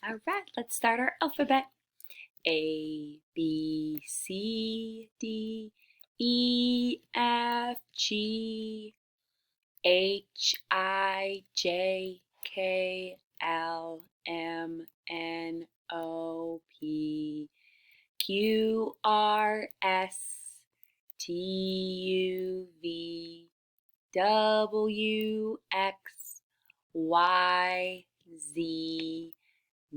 All right, let's start our alphabet. A, B, C, D, E, F, G, H, I, J, K, L, M, N, O, P, Q, R, S, T, U, V, W, X, Y, Z.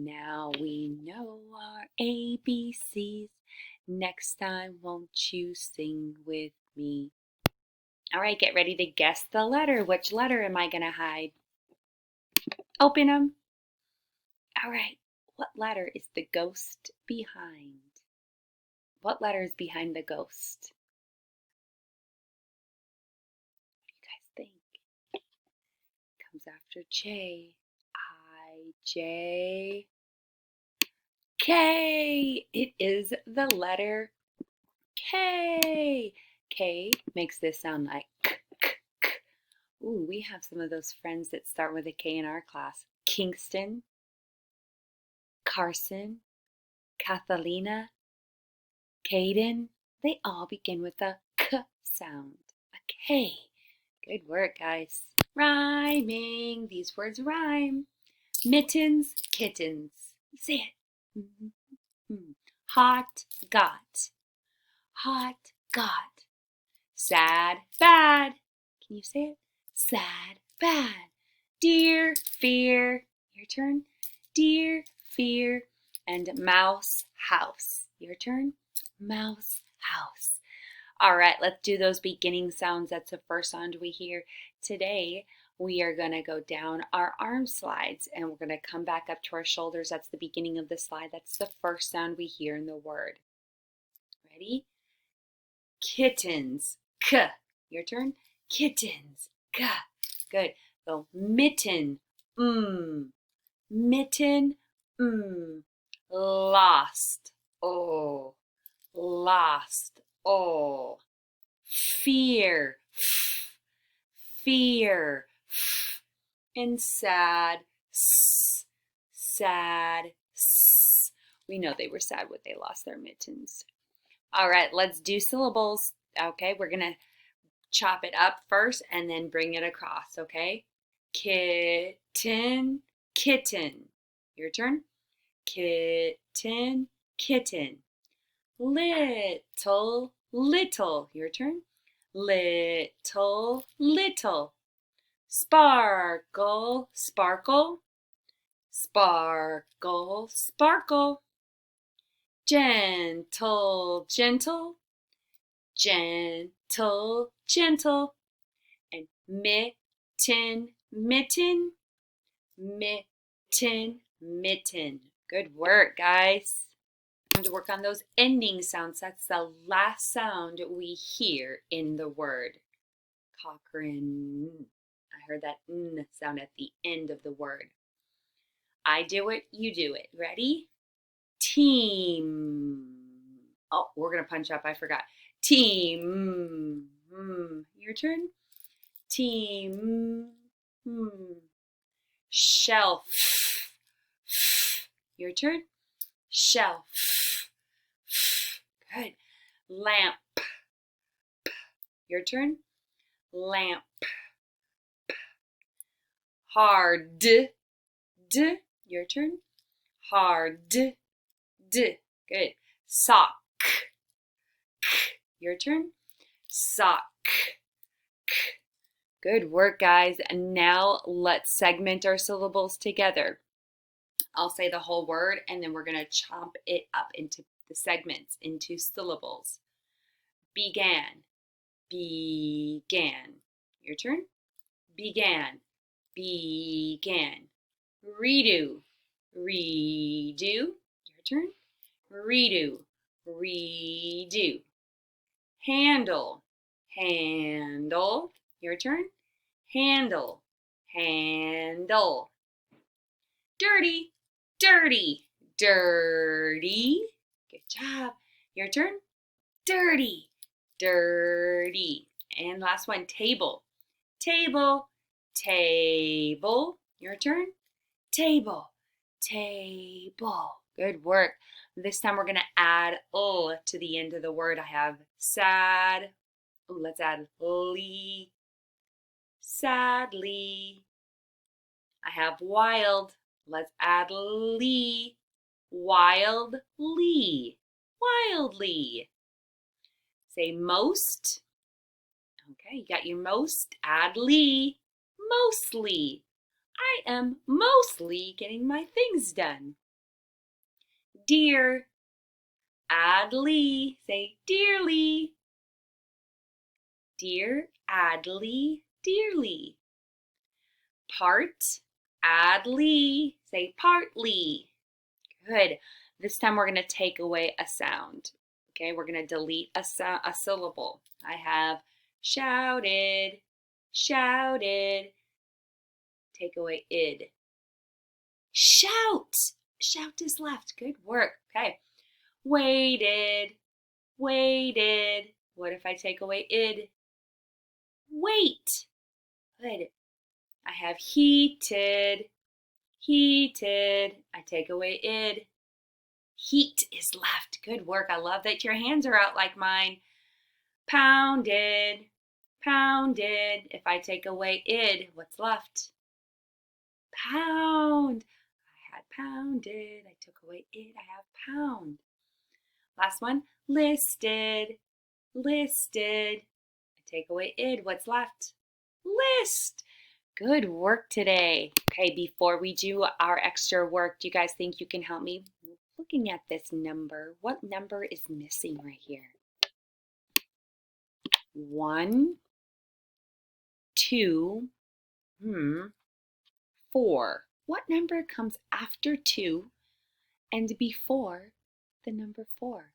Now we know our ABCs. Next time, won't you sing with me? All right, get ready to guess the letter. Which letter am I going to hide? Open them. All right, what letter is the ghost behind? What letter is behind the ghost? What do you guys think? Comes after J. I, J, K. It is the letter K. K makes this sound like k, k, k. Ooh, we have some of those friends that start with a K in our class. Kingston, Carson, Catalina, Caden. They all begin with a K sound, a K. Good work, guys. Rhyming. These words rhyme. Mittens, kittens. Say it. Hot, got. Hot, got. Sad, bad. Can you say it? Sad, bad. Deer, fear. Your turn. Deer, fear. And mouse, house. Your turn. Mouse, house. All right, let's do those beginning sounds. That's the first sound we hear. Today, we are going to go down our arm slides and we're going to come back up to our shoulders. That's the beginning of the slide. That's the first sound we hear in the word. Ready? Kittens, K. Your turn. Kittens, K. Good. So mitten, mitten, lost, oh, lost, oh. Fear, fear, and sad, sad. We know they were sad when they lost their mittens. All right, let's do syllables. Okay, we're going to chop it up first and then bring it across, okay? Kitten, kitten. Your turn. Kitten, kitten. Little, little. Your turn. Little, little. Sparkle, sparkle. Sparkle, sparkle. Gentle, gentle. Gentle, gentle. And mitten, mitten. Mitten, mitten. Good work, guys. Time to work on those ending sounds. That's the last sound we hear in the word. Cochrane. I heard that N sound at the end of the word. I do it, you do it. Ready? Team. Oh, we're going to punch up. I forgot. Team. Your turn. Team. Shelf. Your turn. Shelf. Good. Lamp. Your turn. Lamp. Hard. D. Your turn. Hard. D. Good. Sock. Your turn. Sock. Good work, guys. And now let's segment our syllables together. I'll say the whole word and then we're going to chomp it up into the segments, into syllables. Began. Began. Your turn. Began. Began. Redo. Redo. Your turn. Redo. Redo. Handle. Handle. Your turn. Handle. Handle. Dirty. Dirty. Dirty. Good job. Your turn. Dirty. Dirty. And last one. Table. Table. Table. Your turn. Table. table. Good work. This time we're going to add "l" to the end of the word. I have sad. Ooh, let's add "ly." Sadly. I have wild. Let's add "ly." Wildly. Wildly. Say most. Okay, you got your most. Add "ly." Mostly. I am mostly getting my things done. Dear. Add "ly." Say dearly. Dear, add "ly." Dearly. Part. Add "ly." Say partly. Good. This time we're going to take away a sound. Okay, we're going to delete a syllable. I have shouted, shouted. Take away "id." Shout. Shout is left. Good work. Okay. Waited, waited. What if I take away "id"? Wait. Good. I have heated, heated. I take away "id." Heat is left. Good work. I love that your hands are out like mine. Pounded, pounded. If I take away "id", what's left? Pound. I had pounded. I took away "id". I have pound. Last one. Listed, listed. I take away "id". What's left? List. Good work today. Okay, before we do our extra work, do you guys think you can help me? Looking at this number, what number is missing right here? 1, 2, 4. What number comes after 2 and before the number 4?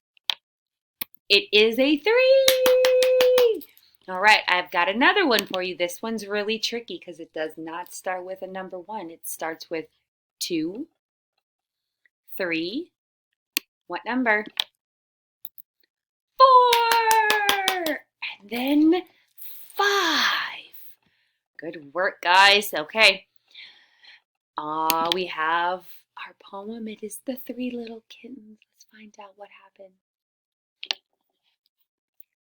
It is a 3. All right, I've got another one for you. This one's really tricky because it does not start with a number 1. It starts with 2, 3. What number? 4. And then 5. Good work, guys. Okay. We have our poem. It is The Three Little Kittens. Let's find out what happened.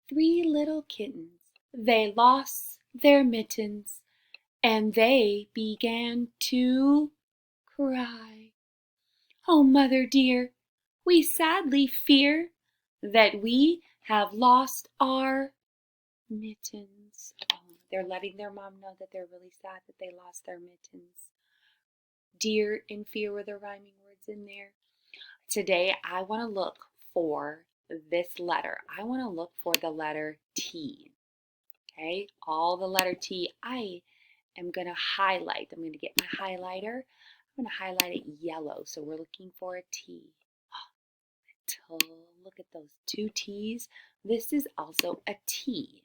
3 little kittens, they lost their mittens, and they began to cry. Oh, mother dear, we sadly fear that we have lost our mittens. Oh, they're letting their mom know that they're really sad that they lost their mittens. Dear and fear were the rhyming words in there. Today, I want to look for this letter. I want to look for the letter T. Okay, all the letter T. I am going to highlight. I'm going to get my highlighter. I'm going to highlight it yellow. So we're looking for a T. Look at those 2 T's. This is also a T.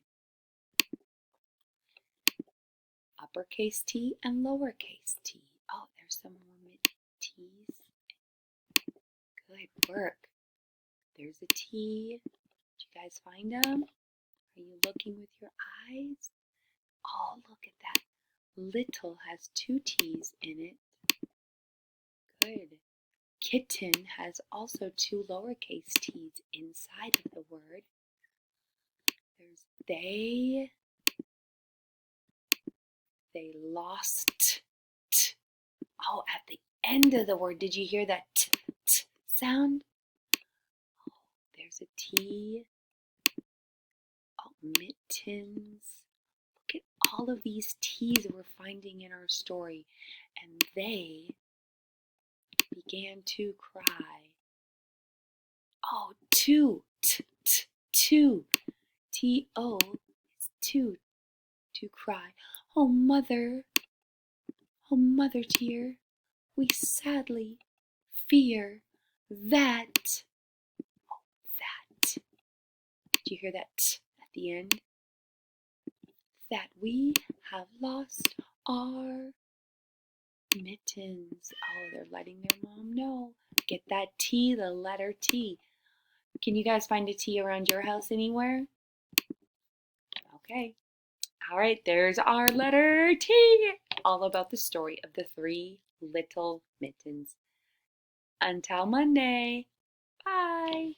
Uppercase T and lowercase t. Oh, there's some more T's. Good work. There's a T. Did you guys find them? Are you looking with your eyes? Oh, look at that. Little has 2 T's in it. Good. Kitten has also 2 lowercase t's inside of the word. There's they lost t. Oh, at the end of the word, did you hear that t sound? Oh, there's a T. Oh, mittens. Look at all of these T's we're finding in our story. And they began to cry. Oh, two. Two. T-O is two. To cry. Oh, mother dear, we sadly fear that. Oh, that. Did you hear that t at the end? That we have lost our mittens. Oh, they're letting their mom know. Get that T, the letter T. Can you guys find a T around your house anywhere? Okay. All right, there's our letter T. All about the story of the 3 little mittens. Until Monday. Bye.